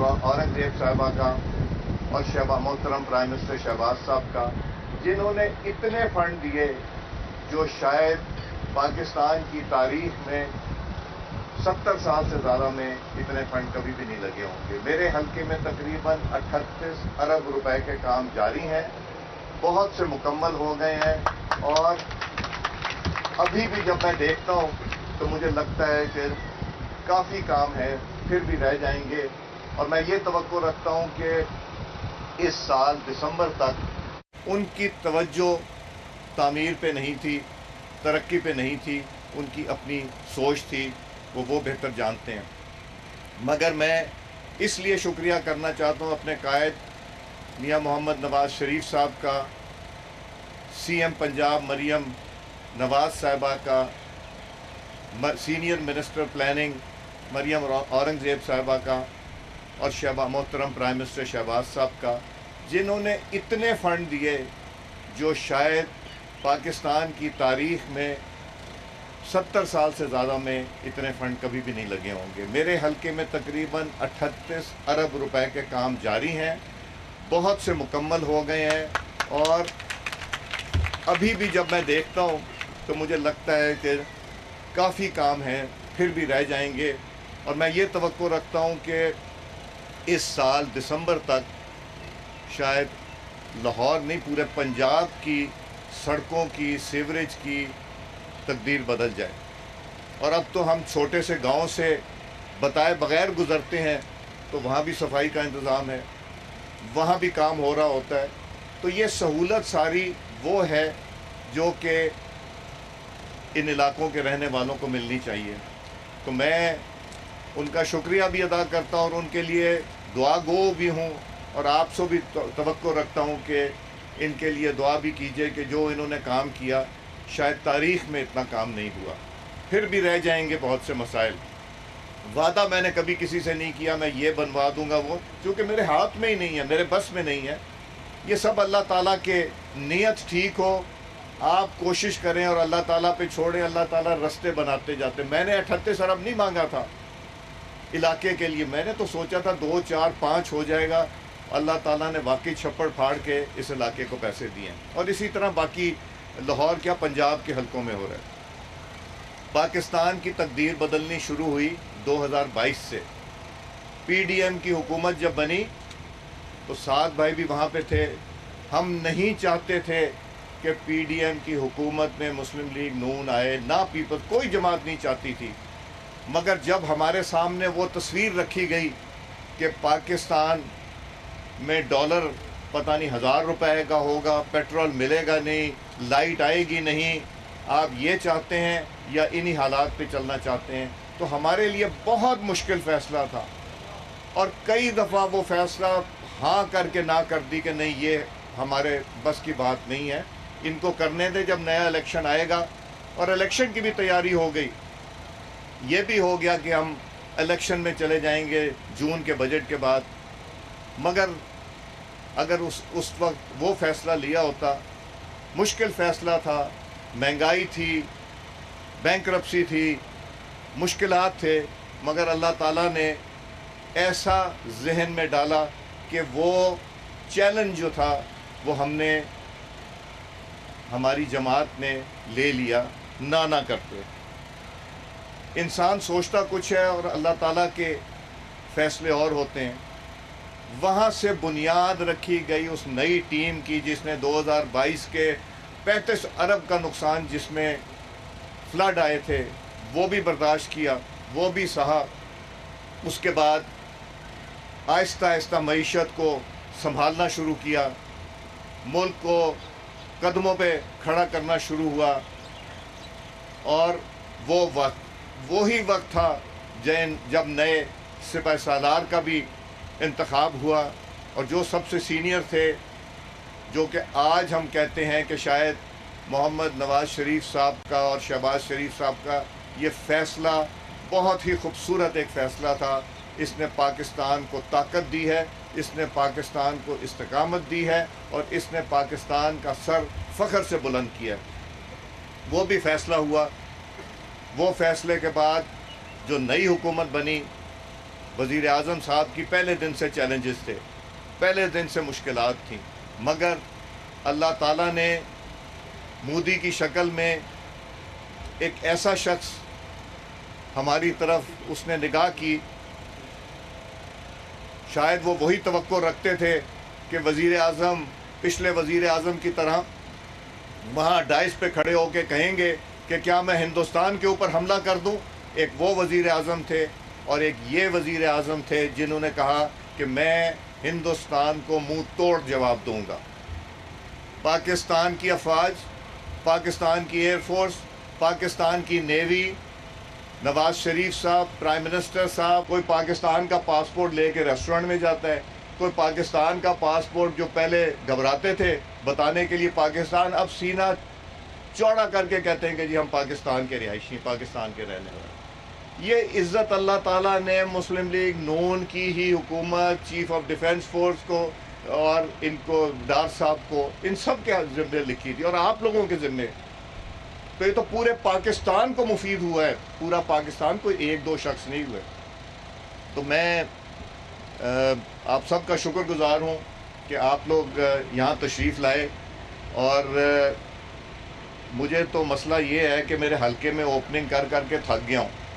औरंगजेब साहिबा का और मोहतरम प्राइम मिनिस्टर शहबाज साहब का, जिन्होंने इतने फंड दिए जो शायद पाकिस्तान की तारीख में 70 साल से ज़्यादा में इतने फंड कभी भी नहीं लगे होंगे। मेरे हल्के में तकरीबन 38 अरब रुपए के काम जारी हैं, बहुत से मुकम्मल हो गए हैं, और अभी भी जब मैं देखता हूँ तो मुझे लगता है कि काफ़ी काम है, फिर भी रह जाएंगे। और मैं ये तवक्को रखता हूँ कि इस साल दिसंबर तक उनकी तवज्जो तामीर पे नहीं थी, तरक्की पे नहीं थी, उनकी अपनी सोच थी, वो बेहतर जानते हैं। मगर मैं इसलिए शुक्रिया करना चाहता हूँ अपने कायद मियां मोहम्मद नवाज शरीफ साहब का, सीएम पंजाब मरियम नवाज साहिबा का, senior minister planning Maryam Aurangzeb साहिबा का, और मोहतरम प्राइम मिनिस्टर शहबाज साहब का, जिन्होंने इतने फंड दिए जो शायद पाकिस्तान की तारीख में 70 साल से ज़्यादा में इतने फंड कभी भी नहीं लगे होंगे। मेरे हल्के में तकरीबन 38 अरब रुपए के काम जारी हैं, बहुत से मुकम्मल हो गए हैं, और अभी भी जब मैं देखता हूँ तो मुझे लगता है कि काफ़ी काम है, फिर भी रह जाएंगे। और मैं ये तवक्को रखता हूँ कि इस साल दिसंबर तक शायद लाहौर नहीं, पूरे पंजाब की सड़कों की, सीवरेज की तकदीर बदल जाए। और अब तो हम छोटे से गांव से बताए बगैर गुज़रते हैं तो वहाँ भी सफाई का इंतज़ाम है, वहाँ भी काम हो रहा होता है। तो ये सहूलत सारी वो है जो कि इन इलाकों के रहने वालों को मिलनी चाहिए। तो मैं उनका शुक्रिया भी अदा करता हूँ और उनके लिए दुआ गो भी हूँ, और आपसे भी तवक्को रखता हूँ कि इनके लिए दुआ भी कीजिए कि जो इन्होंने काम किया शायद तारीख़ में इतना काम नहीं हुआ, फिर भी रह जाएंगे बहुत से मसाइल। वादा मैंने कभी किसी से नहीं किया मैं ये बनवा दूंगा वो, क्योंकि मेरे हाथ में ही नहीं है, मेरे बस में नहीं है। ये सब अल्लाह ताला के नीयत ठीक हो, आप कोशिश करें और अल्लाह ताला पे छोड़ें, अल्लाह ताला रास्ते बनाते जाते। मैंने 38 अरब नहीं मांगा था इलाके के लिए, मैंने तो सोचा था 2, 4, 5 हो जाएगा। अल्लाह ताला ने वाकई छप्पड़ फाड़ के इस इलाके को पैसे दिए, और इसी तरह बाकी लाहौर क्या पंजाब के हलकों में हो रहा है। पाकिस्तान की तकदीर बदलनी शुरू हुई 2022 से। पीडीएम की हुकूमत जब बनी तो साद भाई भी वहाँ पे थे। हम नहीं चाहते थे कि पीडीएम की हुकूमत में मुस्लिम लीग नून आए, ना पीपल्स, कोई जमात नहीं चाहती थी। मगर जब हमारे सामने वो तस्वीर रखी गई कि पाकिस्तान में डॉलर पता नहीं 1000 रुपए का होगा, पेट्रोल मिलेगा नहीं, लाइट आएगी नहीं, आप ये चाहते हैं या इन्हीं हालात पे चलना चाहते हैं, तो हमारे लिए बहुत मुश्किल फ़ैसला था। और कई दफ़ा वो फ़ैसला हाँ करके ना कर दी कि नहीं ये हमारे बस की बात नहीं है, इनको करने दे, जब नया इलेक्शन आएगा। और इलेक्शन की भी तैयारी हो गई, ये भी हो गया कि हम इलेक्शन में चले जाएंगे जून के बजट के बाद। मगर अगर उस वक्त वो फ़ैसला लिया होता, मुश्किल फ़ैसला था, महंगाई थी, बैंकरप्सी थी, मुश्किलात थे, मगर अल्लाह ताला ने ऐसा जहन में डाला कि वो चैलेंज जो था वो हमने, हमारी जमात ने ले लिया ना करते। इंसान सोचता कुछ है और अल्लाह ताला के फ़ैसले और होते हैं। वहाँ से बुनियाद रखी गई उस नई टीम की जिसने 2022 के 35 अरब का नुकसान जिसमें फ्लड आए थे वो भी बर्दाश्त किया, वो भी सहा। उसके बाद आहिस्ता आहिस्ता मईशत को संभालना शुरू किया, मुल्क को कदमों पे खड़ा करना शुरू हुआ। और वो ही वक्त था जब नए सिपह सालार का भी इंतखाब हुआ, और जो सबसे सीनियर थे, जो कि आज हम कहते हैं कि शायद मोहम्मद नवाज शरीफ साहब का और शहबाज शरीफ साहब का ये फ़ैसला बहुत ही खूबसूरत एक फ़ैसला था। इसने पाकिस्तान को ताकत दी है, इसने पाकिस्तान को इस्तिकामत दी है, और इसने पाकिस्तान का सर फ़ख्र से बुलंद किया। वो भी फ़ैसला हुआ। वो फ़ैसले के बाद जो नई हुकूमत बनी वज़ीर आज़म साहब की पहले दिन से चैलेंजेस थे, पहले दिन से मुश्किलात थी, मगर अल्लाह ताला ने मोदी की शक्ल में एक ऐसा शख्स हमारी तरफ उसने निगाह की। शायद वो वही तवक्को रखते थे कि वज़ीर आज़म पिछले वज़ीर आज़म की तरह वहाँ डाइस पे खड़े होकर कहेंगे कि क्या मैं हिंदुस्तान के ऊपर हमला कर दूं। एक वो वज़ीर आज़म थे और एक ये वज़ीर आज़म थे जिन्होंने कहा कि मैं हिंदुस्तान को मुंह तोड़ जवाब दूंगा। पाकिस्तान की अफवाज, पाकिस्तान की एयर फोर्स, पाकिस्तान की नेवी, नवाज शरीफ साहब प्राइम मिनिस्टर साहब, कोई पाकिस्तान का पासपोर्ट लेके रेस्टोरेंट में जाता है, कोई पाकिस्तान का पासपोर्ट जो पहले घबराते थे बताने के लिए पाकिस्तान, अब सीना चौड़ा करके कहते हैं कि जी हम पाकिस्तान के रिहायशी, पाकिस्तान के रहने वाले। ये इज़्ज़त अल्लाह ताला ने मुस्लिम लीग नून की ही हुकूमत, चीफ ऑफ डिफेंस फोर्स को और इनको डार साहब को, इन सब के ज़िम्मे लिखी थी और आप लोगों के ज़िम्मे। तो ये तो पूरे पाकिस्तान को मुफीद हुआ है, पूरा पाकिस्तान, कोई एक दो शख्स नहीं हुए। तो मैं आप सबका शुक्रगुजार हूँ कि आप लोग यहाँ तशरीफ़ लाए। और मुझे तो मसला ये है कि मेरे हलके में ओपनिंग कर कर के थक गया हूँ।